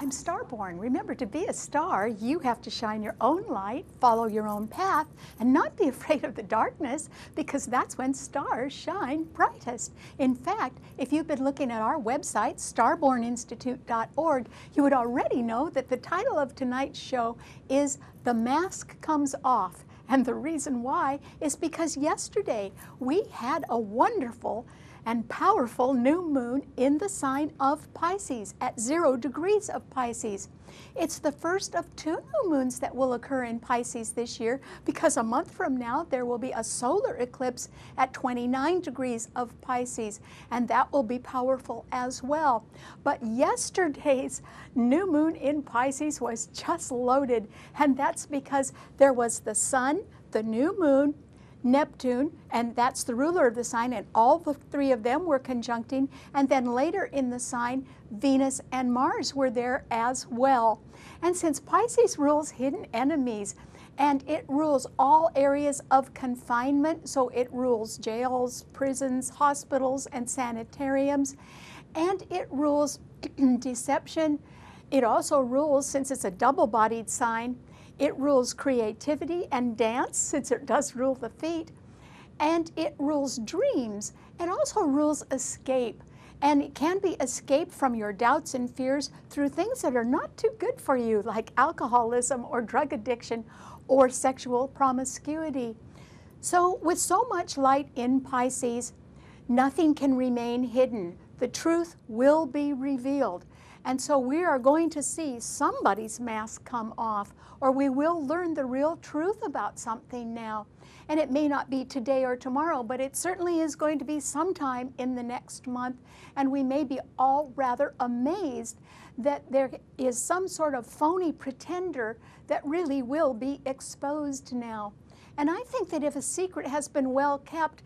I'm Starborn. Remember, to be a star, you have to shine your own light, follow your own path, and not be afraid of the darkness, because that's when stars shine brightest. In fact, if you've been looking at our website, starborninstitute.org, you would already know that the title of tonight's show is The Mask Comes Off. And the reason why is because yesterday we had a wonderful and powerful new moon in the sign of Pisces at 0 degrees of Pisces. It's the first of 2 new moons that will occur in Pisces this year, because a month from now there will be a solar eclipse at 29 degrees of Pisces, and that will be powerful as well. But yesterday's new moon in Pisces was just loaded, and that's because there was the sun, the new moon, Neptune, and that's the ruler of the sign, and all the 3 of them were conjuncting, and then later in the sign, Venus and Mars were there as well. And since Pisces rules hidden enemies, and it rules all areas of confinement, so it rules jails, prisons, hospitals, and sanitariums, and it rules deception. It also rules, since it's a double-bodied sign, it rules creativity and dance, since it does rule the feet, and it rules dreams, and also rules escape. And it can be escape from your doubts and fears through things that are not too good for you, like alcoholism or drug addiction or sexual promiscuity. So with so much light in Pisces, nothing can remain hidden. The truth will be revealed. And so we are going to see somebody's mask come off, or we will learn the real truth about something now. And it may not be today or tomorrow, but it certainly is going to be sometime in the next month. And we may be all rather amazed that there is some sort of phony pretender that really will be exposed now. And I think that if a secret has been well kept,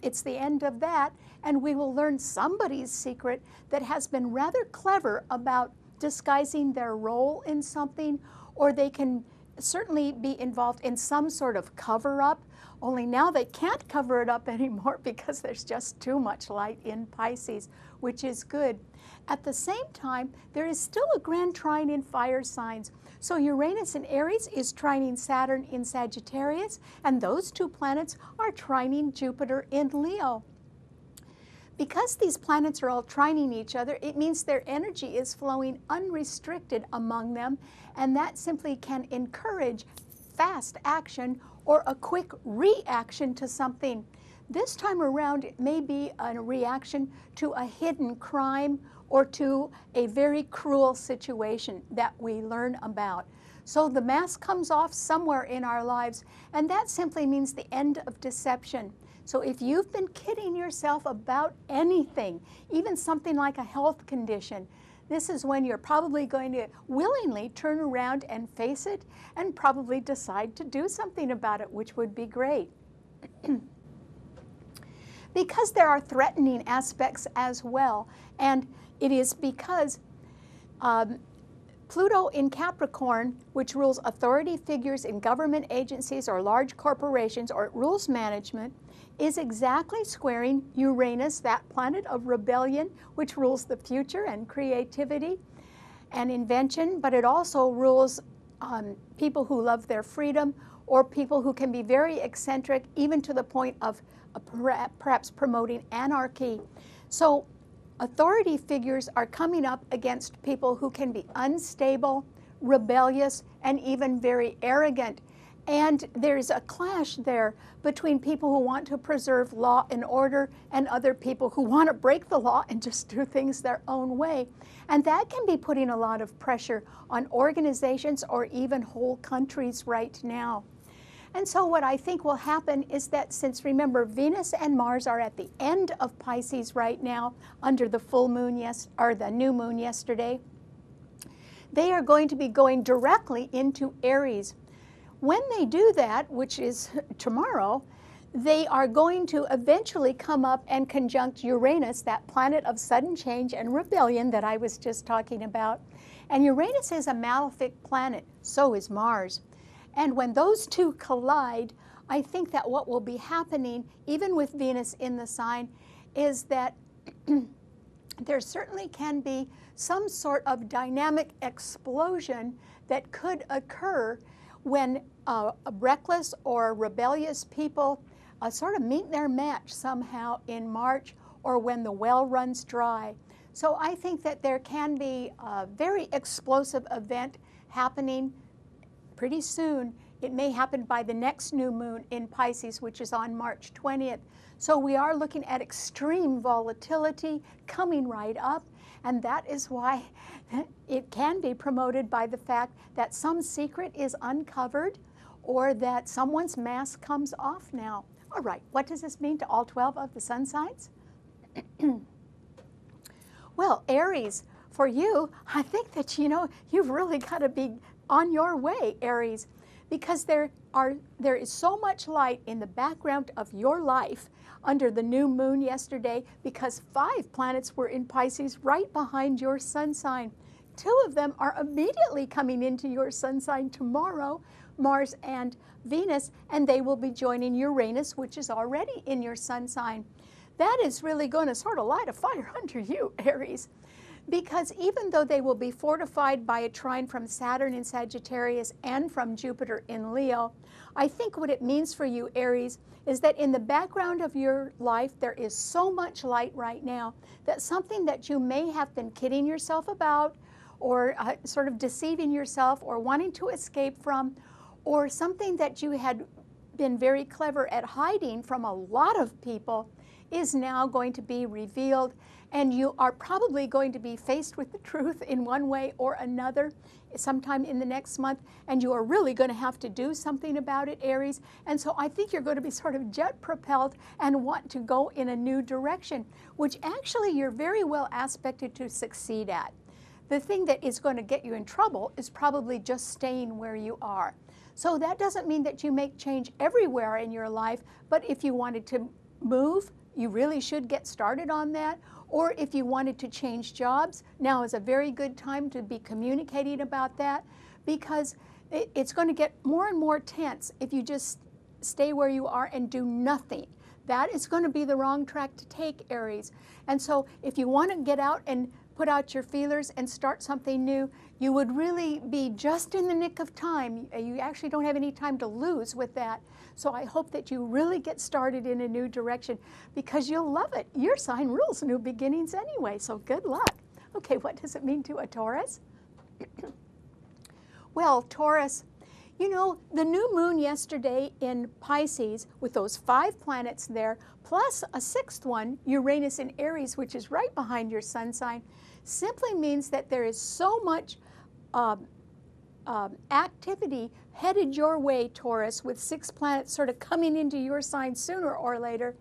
it's the end of that, and we will learn somebody's secret that has been rather clever about disguising their role in something, or they can certainly be involved in some sort of cover-up, only now they can't cover it up anymore because there's just too much light in Pisces, which is good. At the same time, there is still a grand trine in fire signs. So Uranus in Aries is trining Saturn in Sagittarius, and those 2 planets are trining Jupiter in Leo. Because these planets are all trining each other, it means their energy is flowing unrestricted among them, and that simply can encourage fast action or a quick reaction to something. This time around, it may be a reaction to a hidden crime or to a very cruel situation that we learn about. So the mask comes off somewhere in our lives, and that simply means the end of deception. So if you've been kidding yourself about anything, even something like a health condition, this is when you're probably going to willingly turn around and face it and probably decide to do something about it, which would be great. Because there are threatening aspects as well, and it is because Pluto in Capricorn, which rules authority figures in government agencies or large corporations, or it rules management, is exactly squaring Uranus, that planet of rebellion, which rules the future and creativity and invention, but it also rules people who love their freedom, or people who can be very eccentric, even to the point of perhaps promoting anarchy. So authority figures are coming up against people who can be unstable, rebellious, and even very arrogant. And there's a clash there between people who want to preserve law and order and other people who want to break the law and just do things their own way. And that can be putting a lot of pressure on organizations or even whole countries right now. And so what I think will happen is that, since, remember, Venus and Mars are at the end of Pisces right now under the full moon, or the new moon yesterday, they are going to be going directly into Aries. When they do that, which is tomorrow, they are going to eventually come up and conjunct Uranus, that planet of sudden change and rebellion that I was just talking about. And Uranus is a malefic planet, so is Mars. And when those 2 collide, I think that what will be happening, even with Venus in the sign, is that there certainly can be some sort of dynamic explosion that could occur when reckless or rebellious people sort of meet their match somehow in March, or when the well runs dry. So I think that there can be a very explosive event happening pretty soon. It may happen by the next new moon in Pisces, which is on March 20th. So we are looking at extreme volatility coming right up, and that is why it can be promoted by the fact that some secret is uncovered or that someone's mask comes off now. All right, what does this mean to all 12 of the sun signs? Well, Aries, for you, I think that, you've really got to be on your way, Aries, because there is so much light in the background of your life under the new moon yesterday, because 5 planets were in Pisces right behind your sun sign. 2 of them are immediately coming into your sun sign tomorrow, Mars and Venus, and they will be joining Uranus, which is already in your sun sign. That is really going to sort of light a fire under you, Aries, because even though they will be fortified by a trine from Saturn in Sagittarius and from Jupiter in Leo, I think what it means for you, Aries, is that in the background of your life, there is so much light right now that something that you may have been kidding yourself about, or sort of deceiving yourself, or wanting to escape from, or something that you had been very clever at hiding from a lot of people, is now going to be revealed, and you are probably going to be faced with the truth in one way or another sometime in the next month, and you are really going to have to do something about it, Aries. And so I think you're going to be sort of jet propelled and want to go in a new direction, which actually you're very well aspected to succeed at. The thing that is going to get you in trouble is probably just staying where you are. So that doesn't mean that you make change everywhere in your life, but if you wanted to move, you really should get started on that. Or if you wanted to change jobs, now is a very good time to be communicating about that, because it's going to get more and more tense if you just stay where you are and do nothing. That is going to be the wrong track to take, Aries. And so if you want to get out and put out your feelers and start something new, you would really be just in the nick of time. You actually don't have any time to lose with that. So I hope that you really get started in a new direction, because you'll love it. Your sign rules new beginnings anyway, so good luck. Okay, what does it mean to a Taurus? Well, Taurus, the new moon yesterday in Pisces, with those 5 planets there, plus a 6th one, Uranus in Aries, which is right behind your sun sign, simply means that there is so much activity headed your way, Taurus, with 6 planets sort of coming into your sign sooner or later,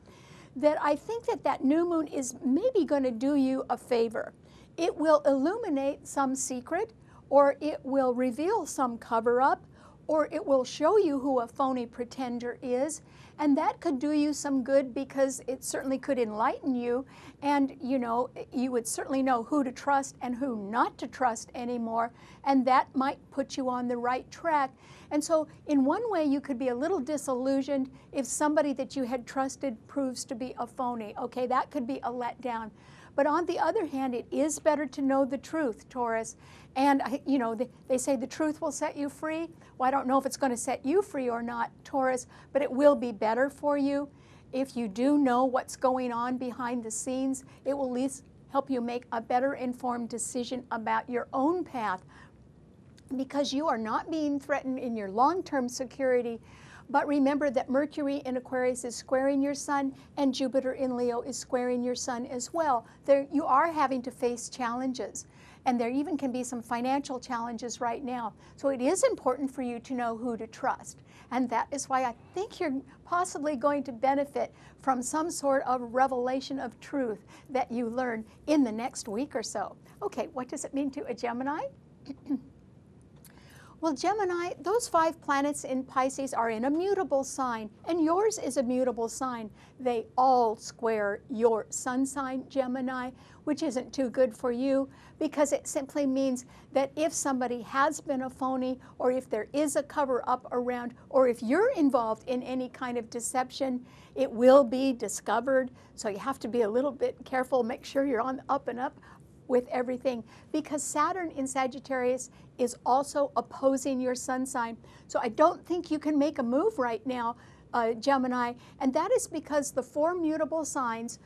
that I think that new moon is maybe going to do you a favor. It will illuminate some secret, or it will reveal some cover-up, or it will show you who a phony pretender is, and that could do you some good, because it certainly could enlighten you, and you would certainly know who to trust and who not to trust anymore, and that might put you on the right track. And so in one way you could be a little disillusioned if somebody that you had trusted proves to be a phony. Okay, that could be a letdown. But on the other hand, it is better to know the truth, Taurus. And, they say the truth will set you free. Well, I don't know if it's going to set you free or not, Taurus, but it will be better for you. If you do know what's going on behind the scenes, it will at least help you make a better informed decision about your own path, because you are not being threatened in your long-term security. But remember that Mercury in Aquarius is squaring your sun, and Jupiter in Leo is squaring your sun as well. You are having to face challenges, and there even can be some financial challenges right now. So it is important for you to know who to trust. And that is why I think you're possibly going to benefit from some sort of revelation of truth that you learn in the next week or so. Okay, what does it mean to a Gemini? Well, Gemini, those 5 planets in Pisces are in a mutable sign, and yours is a mutable sign. They all square your sun sign, Gemini, which isn't too good for you because it simply means that if somebody has been a phony, or if there is a cover-up around, or if you're involved in any kind of deception, it will be discovered. So you have to be a little bit careful, make sure you're on the up and up with everything, because Saturn in Sagittarius is also opposing your sun sign. So I don't think you can make a move right now, Gemini, and that is because the 4 mutable signs,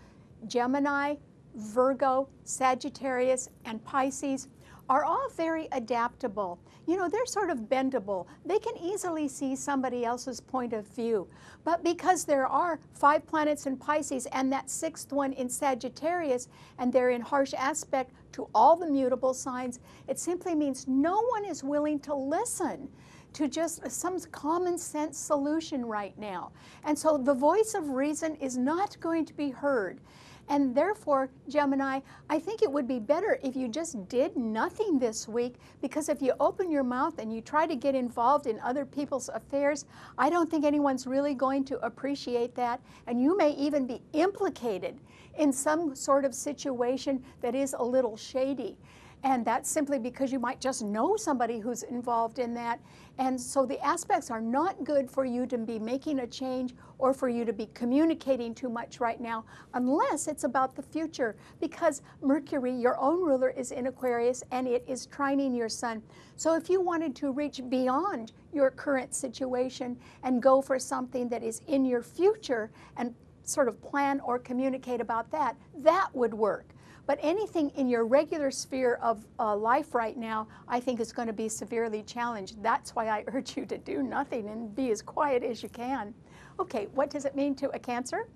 Gemini, Virgo, Sagittarius, and Pisces, are all very adaptable. You know, they're sort of bendable. They can easily see somebody else's point of view. But because there are 5 planets in Pisces and that 6th one in Sagittarius, and they're in harsh aspect to all the mutable signs, it simply means no one is willing to listen to just some common sense solution right now. And so the voice of reason is not going to be heard. And therefore, Gemini, I think it would be better if you just did nothing this week, because if you open your mouth and you try to get involved in other people's affairs, I don't think anyone's really going to appreciate that. And you may even be implicated in some sort of situation that is a little shady. And that's simply because you might just know somebody who's involved in that. And so the aspects are not good for you to be making a change or for you to be communicating too much right now, unless it's about the future, because Mercury, your own ruler, is in Aquarius and it is trining your sun. So if you wanted to reach beyond your current situation and go for something that is in your future and sort of plan or communicate about that, that would work. But anything in your regular sphere of life right now, I think is going to be severely challenged. That's why I urge you to do nothing and be as quiet as you can. Okay, what does it mean to a Cancer?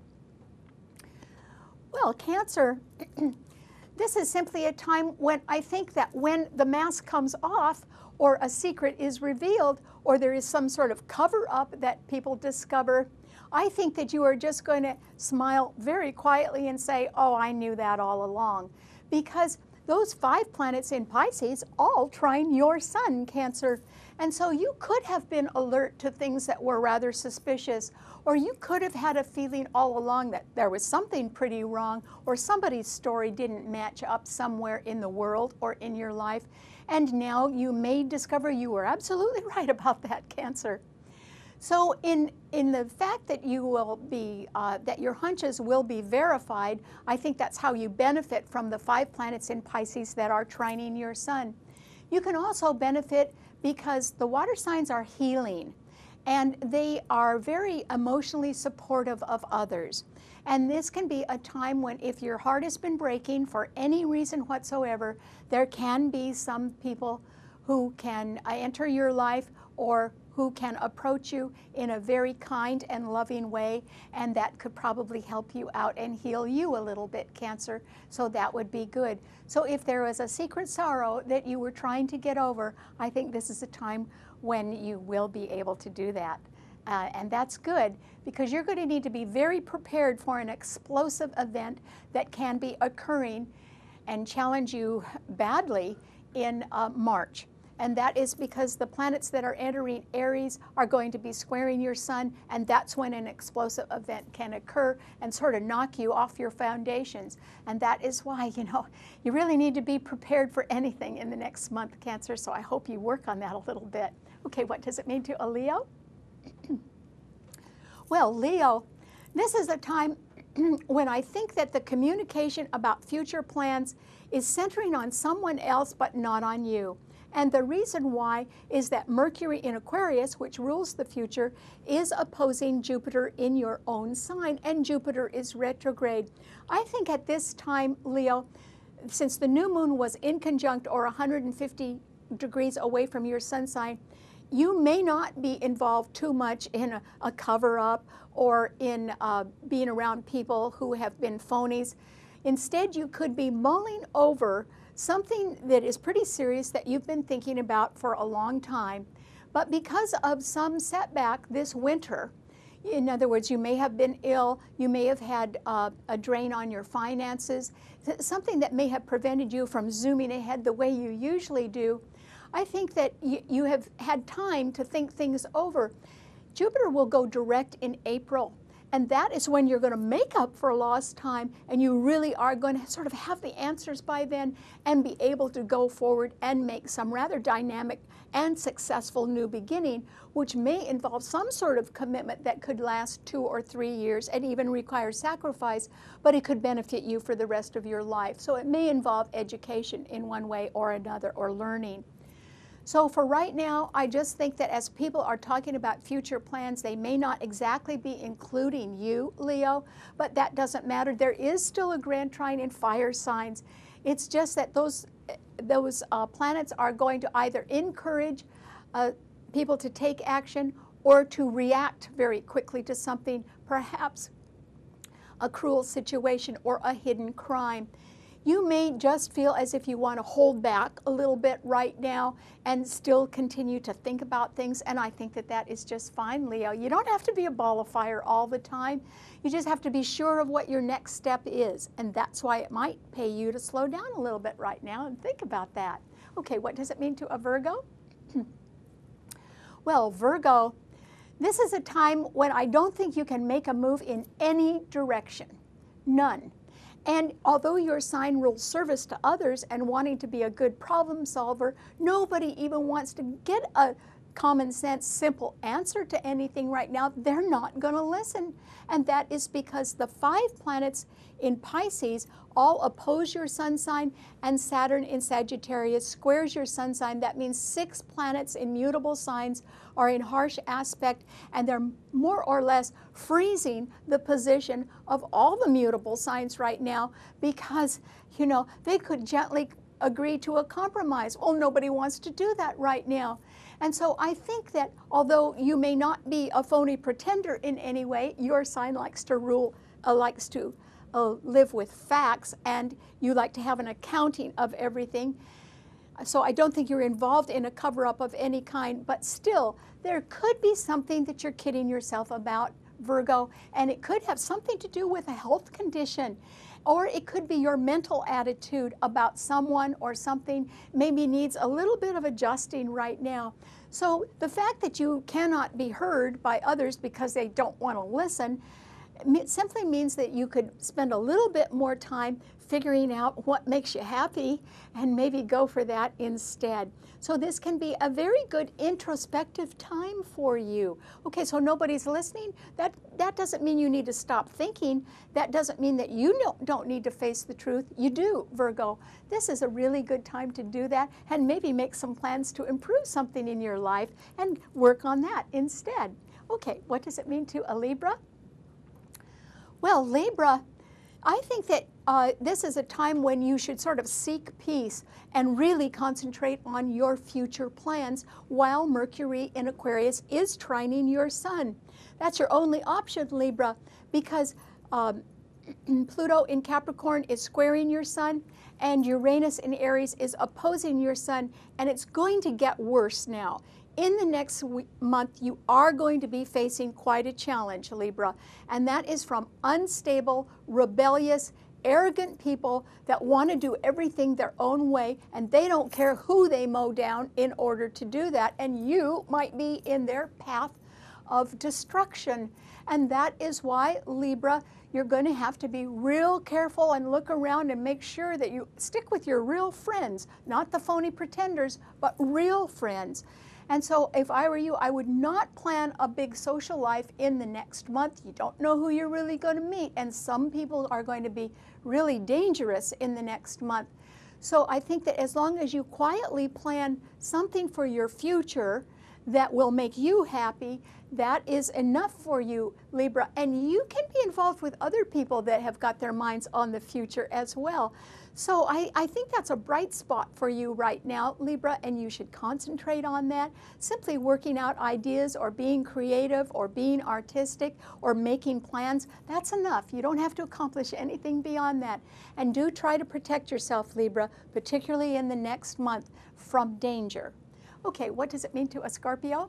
Well, Cancer, this is simply a time when I think that when the mask comes off, or a secret is revealed, or there is some sort of cover-up that people discover, I think that you are just going to smile very quietly and say, oh, I knew that all along. Because those 5 planets in Pisces all trine your sun, Cancer. And so you could have been alert to things that were rather suspicious, or you could have had a feeling all along that there was something pretty wrong, or somebody's story didn't match up somewhere in the world or in your life. And now you may discover you were absolutely right about that, Cancer. So in the fact that you will be, that your hunches will be verified, I think that's how you benefit from the 5 planets in Pisces that are trining your sun. You can also benefit because the water signs are healing, and they are very emotionally supportive of others. And this can be a time when, if your heart has been breaking for any reason whatsoever, there can be some people who can enter your life or who can approach you in a very kind and loving way, and that could probably help you out and heal you a little bit, Cancer. So that would be good. So if there was a secret sorrow that you were trying to get over, I think this is a time when you will be able to do that. And that's good, because you're going to need to be very prepared for an explosive event that can be occurring and challenge you badly in March. And that is because the planets that are entering Aries are going to be squaring your sun, and that's when an explosive event can occur and sort of knock you off your foundations. And that is why, you know, you really need to be prepared for anything in the next month, Cancer, so I hope you work on that a little bit. Okay, what does it mean to a Leo? Well, Leo, this is a time when I think that the communication about future plans is centering on someone else but not on you. And the reason why is that Mercury in Aquarius, which rules the future, is opposing Jupiter in your own sign, and Jupiter is retrograde. I think at this time, Leo, since the new moon was inconjunct or 150 degrees away from your sun sign, you may not be involved too much in a cover-up or in being around people who have been phonies. Instead, you could be mulling over something that is pretty serious that you've been thinking about for a long time, but because of some setback this winter, in other words, you may have been ill, you may have had a drain on your finances, something that may have prevented you from zooming ahead the way you usually do, I think that you have had time to think things over. Jupiter will go direct in April, and that is when you're going to make up for lost time, and you really are going to sort of have the answers by then and be able to go forward and make some rather dynamic and successful new beginning, which may involve some sort of commitment that could last 2 or 3 years and even require sacrifice, but it could benefit you for the rest of your life. So it may involve education in one way or another, or learning. So for right now, I just think that as people are talking about future plans, they may not exactly be including you, Leo, but that doesn't matter. There is still a grand trine in fire signs. It's just that those planets are going to either encourage people to take action or to react very quickly to something, perhaps a cruel situation or a hidden crime. You may just feel as if you want to hold back a little bit right now and still continue to think about things, and I think that that is just fine, Leo. You don't have to be a ball of fire all the time. You just have to be sure of what your next step is, and that's why it might pay you to slow down a little bit right now and think about that. Okay, what does it mean to a Virgo? Well, Virgo, this is a time when I don't think you can make a move in any direction, none. And although your sign rules service to others and wanting to be a good problem solver, nobody even wants to get a common sense, simple answer to anything right now. They're not going to listen. And that is because the 5 planets in Pisces all oppose your sun sign, and Saturn in Sagittarius squares your sun sign. That means 6 planets in mutable signs are in harsh aspect, and they're more or less freezing the position of all the mutable signs right now, because, you know, they could gently agree to a compromise. Well, nobody wants to do that right now. And so I think that although you may not be a phony pretender in any way, your sign likes to live with facts, and you like to have an accounting of everything. So I don't think you're involved in a cover-up of any kind, but still, there could be something that you're kidding yourself about, Virgo, and it could have something to do with a health condition, or it could be your mental attitude about someone or something maybe needs a little bit of adjusting right now. So the fact that you cannot be heard by others because they don't want to listen, it simply means that you could spend a little bit more time figuring out what makes you happy and maybe go for that instead. So this can be a very good introspective time for you. Okay, so nobody's listening. That doesn't mean you need to stop thinking. That doesn't mean that you don't need to face the truth. You do, Virgo. This is a really good time to do that and maybe make some plans to improve something in your life and work on that instead. Okay, what does it mean to a Libra? Well, Libra, I think that this is a time when you should sort of seek peace and really concentrate on your future plans while Mercury in Aquarius is trining your sun. That's your only option, Libra, because Pluto in Capricorn is squaring your sun, and Uranus in Aries is opposing your sun, and it's going to get worse now. In the next month, you are going to be facing quite a challenge, Libra, and that is from unstable, rebellious, arrogant people that want to do everything their own way, and they don't care who they mow down in order to do that, and you might be in their path of destruction. And that is why, Libra, you're going to have to be real careful and look around and make sure that you stick with your real friends, not the phony pretenders, but real friends. And so if I were you, I would not plan a big social life in the next month. You don't know who you're really going to meet, and some people are going to be really dangerous in the next month. So I think that as long as you quietly plan something for your future that will make you happy, that is enough for you, Libra. And you can be involved with other people that have got their minds on the future as well. So I think that's a bright spot for you right now, Libra, and you should concentrate on that. Simply working out ideas or being creative or being artistic or making plans, that's enough. You don't have to accomplish anything beyond that. And do try to protect yourself, Libra, particularly in the next month, from danger. Okay, what does it mean to a Scorpio?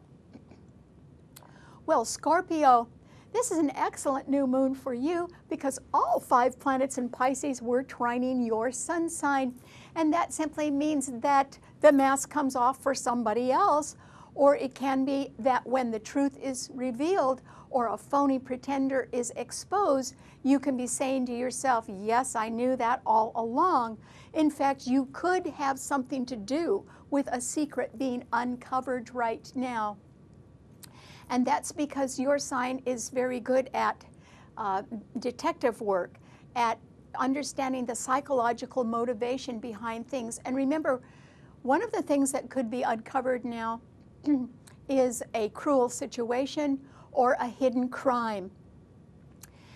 Well, Scorpio, this is an excellent new moon for you because all 5 planets in Pisces were trining your sun sign. And that simply means that the mask comes off for somebody else, or it can be that when the truth is revealed or a phony pretender is exposed, you can be saying to yourself, yes, I knew that all along. In fact, you could have something to do with a secret being uncovered right now. And that's because your sign is very good at detective work, at understanding the psychological motivation behind things. And remember, one of the things that could be uncovered now is a cruel situation or a hidden crime.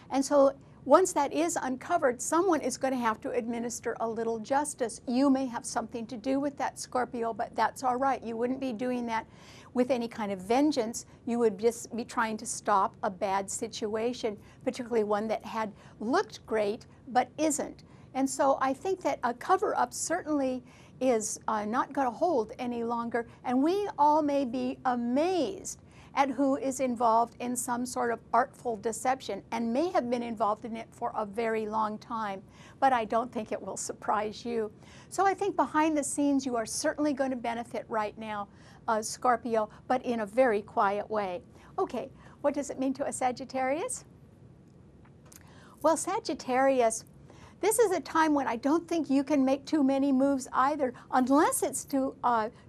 And so once that is uncovered, someone is going to have to administer a little justice. You may have something to do with that, Scorpio, but that's all right. You wouldn't be doing that with any kind of vengeance. You would just be trying to stop a bad situation, particularly one that had looked great but isn't. And so I think that a cover-up certainly is not going to hold any longer, and we all may be amazed at who is involved in some sort of artful deception and may have been involved in it for a very long time, but I don't think it will surprise you. So I think behind the scenes you are certainly going to benefit right now, Scorpio, but in a very quiet way. Okay, what does it mean to a Sagittarius? Well, Sagittarius, this is a time when I don't think you can make too many moves either, unless it's to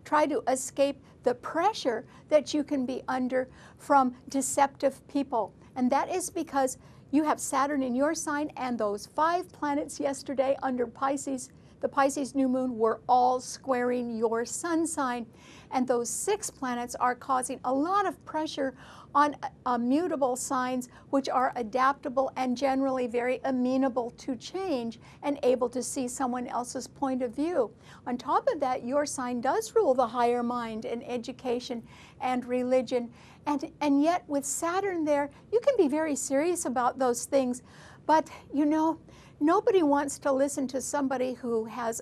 try to escape the pressure that you can be under from deceptive people. And that is because you have Saturn in your sign, and those 5 planets yesterday under Pisces, the Pisces new moon, were all squaring your sun sign. And those 6 planets are causing a lot of pressure on mutable signs, which are adaptable and generally very amenable to change and able to see someone else's point of view. On top of that, your sign does rule the higher mind and education and religion. And yet with Saturn there, you can be very serious about those things. But, you know, nobody wants to listen to somebody who has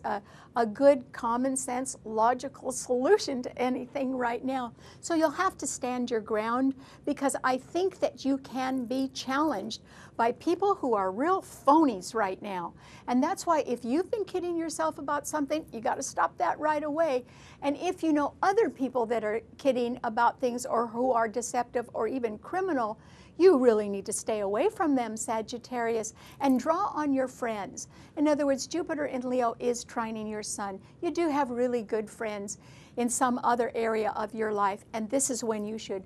a good, common sense, logical solution to anything right now. So you'll have to stand your ground, because I think that you can be challenged by people who are real phonies right now. And that's why if you've been kidding yourself about something, you got to stop that right away. And if you know other people that are kidding about things or who are deceptive or even criminal, you really need to stay away from them, Sagittarius, and draw on your friends. In other words, Jupiter in Leo is trining your sun. You do have really good friends in some other area of your life, and this is when you should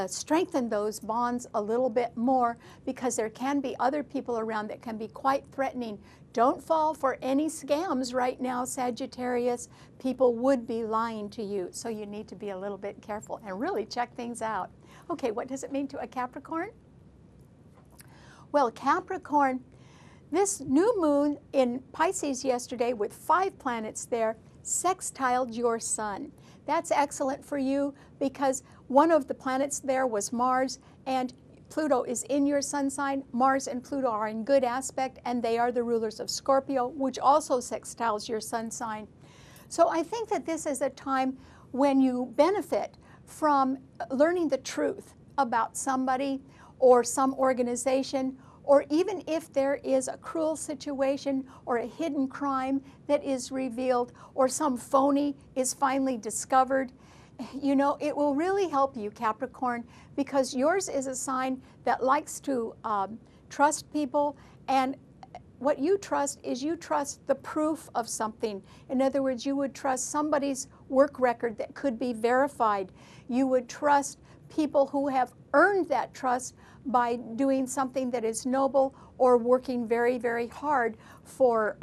strengthen those bonds a little bit more, because there can be other people around that can be quite threatening. Don't fall for any scams right now, Sagittarius. People would be lying to you, so you need to be a little bit careful and really check things out. Okay, what does it mean to a Capricorn? Well, Capricorn, this new moon in Pisces yesterday with 5 planets there sextiled your sun. That's excellent for you because one of the planets there was Mars, and Pluto is in your sun sign. Mars and Pluto are in good aspect, and they are the rulers of Scorpio, which also sextiles your sun sign. So I think that this is a time when you benefit from learning the truth about somebody or some organization, or even if there is a cruel situation or a hidden crime that is revealed or some phony is finally discovered. You know, it will really help you, Capricorn, because yours is a sign that likes to trust people, and what you trust is you trust the proof of something. In other words, you would trust somebody's work record that could be verified. You would trust people who have earned that trust by doing something that is noble or working very, very hard for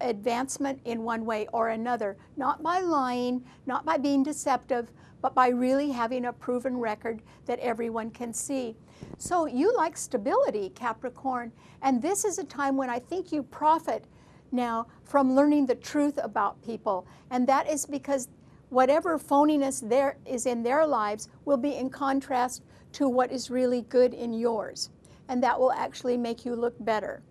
advancement in one way or another. Not by lying, not by being deceptive, but by really having a proven record that everyone can see. So you like stability, Capricorn, and this is a time when I think you profit now from learning the truth about people, and that is because whatever phoniness there is in their lives will be in contrast to what is really good in yours, and that will actually make you look better.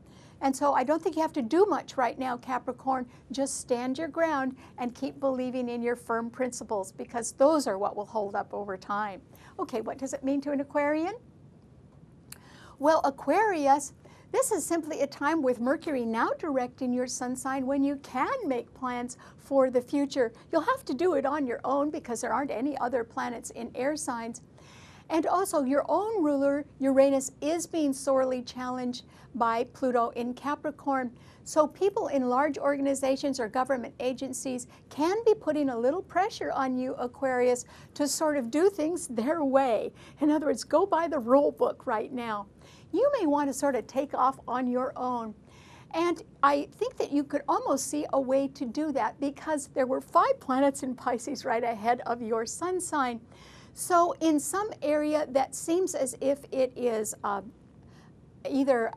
And so I don't think you have to do much right now, Capricorn. Just stand your ground and keep believing in your firm principles, because those are what will hold up over time. Okay, what does it mean to an Aquarian? Well, Aquarius, This is simply a time with Mercury now direct in your sun sign when you can make plans for the future. You'll have to do it on your own because there aren't any other planets in air signs. And also your own ruler, Uranus, is being sorely challenged by Pluto in Capricorn. So people in large organizations or government agencies can be putting a little pressure on you, Aquarius, to sort of do things their way. In other words, go by the rule book right now. You may want to sort of take off on your own. And I think that you could almost see a way to do that because there were 5 planets in Pisces right ahead of your sun sign. So in some area that seems as if it is either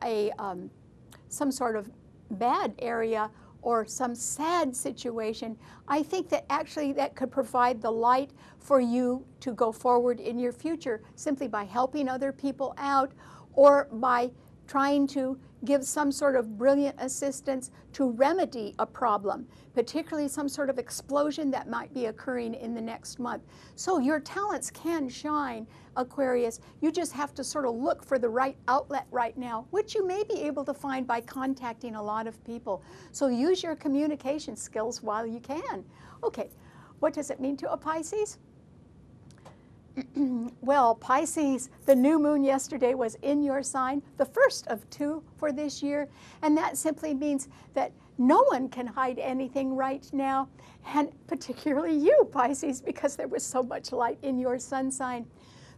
some sort of bad area or some sad situation, I think that actually that could provide the light for you to go forward in your future simply by helping other people out or by trying to give some sort of brilliant assistance to remedy a problem, particularly some sort of explosion that might be occurring in the next month. So your talents can shine, Aquarius. You just have to sort of look for the right outlet right now, which you may be able to find by contacting a lot of people. So use your communication skills while you can. Okay, what does it mean to a Pisces? Well, Pisces, the new moon yesterday was in your sign, the first of 2 for this year, and that simply means that no one can hide anything right now, and particularly you, Pisces, because there was so much light in your sun sign.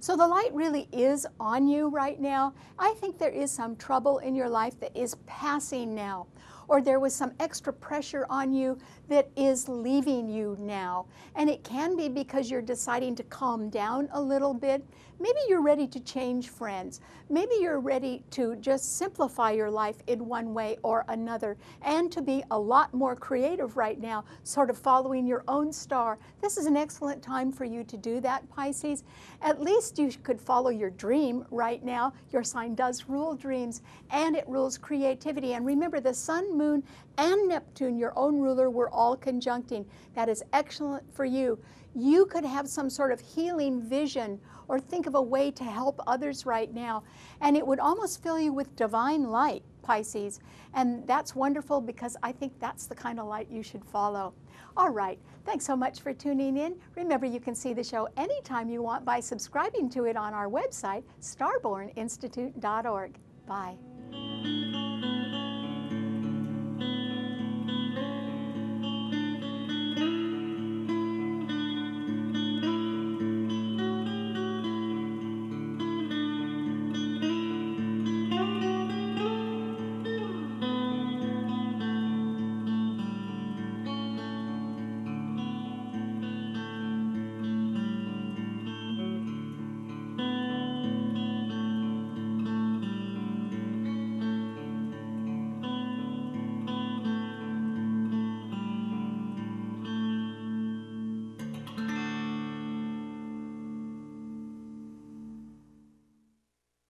So the light really is on you right now. I think there is some trouble in your life that is passing now, or there was some extra pressure on you that is leaving you now. And it can be because you're deciding to calm down a little bit. Maybe you're ready to change friends. Maybe you're ready to just simplify your life in one way or another and to be a lot more creative right now, sort of following your own star. This is an excellent time for you to do that, Pisces. At least you could follow your dream right now. Your sign does rule dreams and it rules creativity. And remember, the sun, moon, and Neptune, your own ruler, were all conjuncting. That is excellent for you. You could have some sort of healing vision or think of a way to help others right now. And it would almost fill you with divine light, Pisces. And that's wonderful because I think that's the kind of light you should follow. All right, thanks so much for tuning in. Remember, you can see the show anytime you want by subscribing to it on our website, starborninstitute.org. Bye.